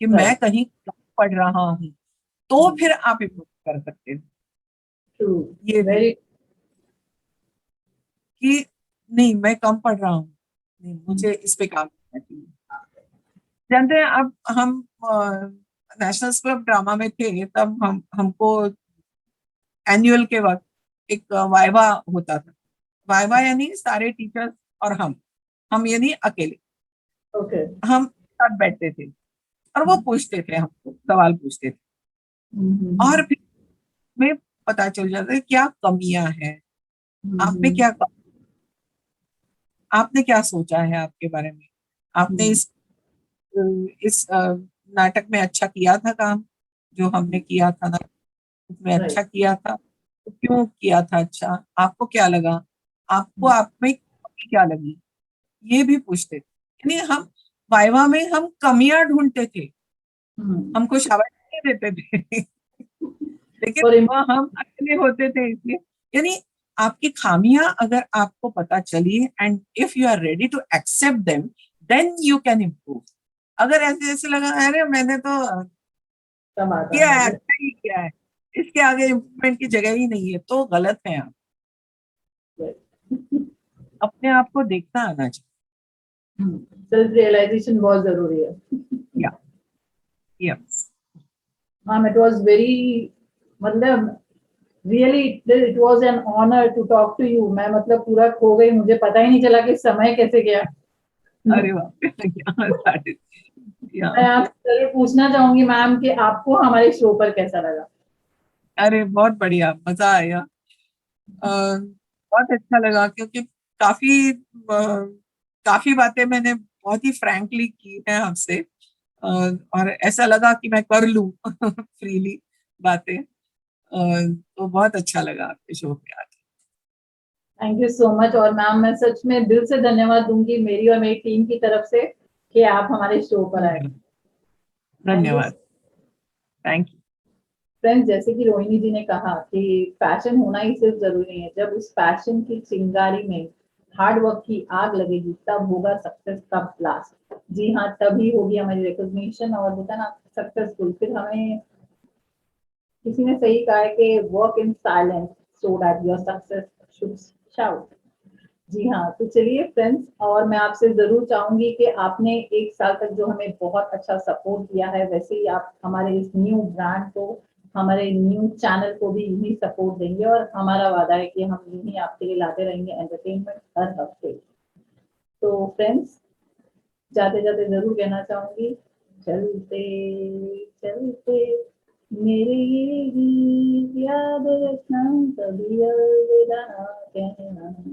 कि मैं कहीं कम पढ़ रहा हूँ, तो फिर आप इम्प्रूव कर सकते हो। ये भी वेरी कि नहीं मैं कम पढ़ रहा हूँ, नहीं मुझे इस पे काम करना चाहिए। जानते हैं, अब हम नेशनल स्कूल ऑफ ड्रामा में थे, तब हमको एनुअल के वक्त एक वाइवा होता था। वाइवा यानी सारे टीचर्स और हम यानी अकेले, ओके। हम साथ बैठते थे और वो पूछते थे, हमको सवाल पूछते थे, और फिर हमें पता चल जाता है क्या कमियां हैं, आप में क्या आपने क्या सोचा है आपके बारे में, आपने इस नाटक में अच्छा किया था काम, जो हमने किया था ना उसमें अच्छा राइट। किया था, तो क्यों किया था अच्छा, आपको क्या लगा, आपको आप में कमी क्या लगी, ये भी पूछते थे। यानी हम वाइवा में हम कमियां ढूंढते थे, हमको शाबाशी नहीं देते थे लेकिन और वह हम अकेले होते थे इसलिए। यानी आपकी खामियां अगर आपको पता चली and if you are ready to accept them, then you can improve. अगर ऐसे ऐसे लगा अरे मैंने तो किया है, अच्छा ही किया है, इसके आगे इम्प्रूवमेंट की जगह ही नहीं है, तो गलत है आप। अपने आप को देखना आना चाहिए। सेल्फ रियलाइजेशन बहुत जरूरी है। या या मैम इट वाज वेरी, मतलब really it was an honour to talk to you. मैं मतलब पूरा खो गई, मुझे पता ही नहीं चला कि समय कैसे गया। अरे बाप रे, क्या started, या मैं आपसे जरूर पूछना चाहूंगी मैम कि आपको हमारे शो पर कैसा लगा। अरे बहुत बढ़िया, मजा आया। बहुत अच्छा लगा क्योंकि काफी बातें मैंने बहुत ही फ्रैंकली की है आपसे, और ऐसा लगा कि मैं कर लूं फ्रीली बातें। तो बहुत अच्छा लगा आपके शो पे आके। Thank you so much. और मैम मैं सच में दिल से धन्यवाद दूंगी मेरी और मेरी टीम की तरफ से कि आप हमारे शो पर आए। Thank you. धन्यवाद, थैंक यू। फ्रेंड्स, जैसे कि रोहिणी जी ने कहा कि पैशन होना ही सिर्फ जरूरी नहीं है, जब उस पैशन की चिंगारी में हार्ड वर्क की आग लगेगी तब होगा सक्सेस का ब्लास्ट। जी हाँ, तभी होगी हमारी रिकॉग्निशन और होता है ना सक्सेसफुल। फिर हमें किसी ने सही कहा है कि work in silence so that your success should shout. जी हाँ, तो चलिए फ्रेंड्स, और मैं आपसे जरूर चाहूंगी कि आपने एक साल तक जो हमें बहुत अच्छा सपोर्ट किया है, वैसे ही आप हमारे इस न्यू ब्रांड को, हमारे न्यू चैनल को भी यूं ही सपोर्ट देंगे। और हमारा वादा है कि हम यूं ही आपके लिए लाते रहेंगे एंटरटेनमेंट हर हफ्ते। तो फ्रेंड्स, जाते जाते जरूर कहना चाहूंगी, चलते चलते मेरे ये गीत याद रखना, कभी अलविदा ना कहना।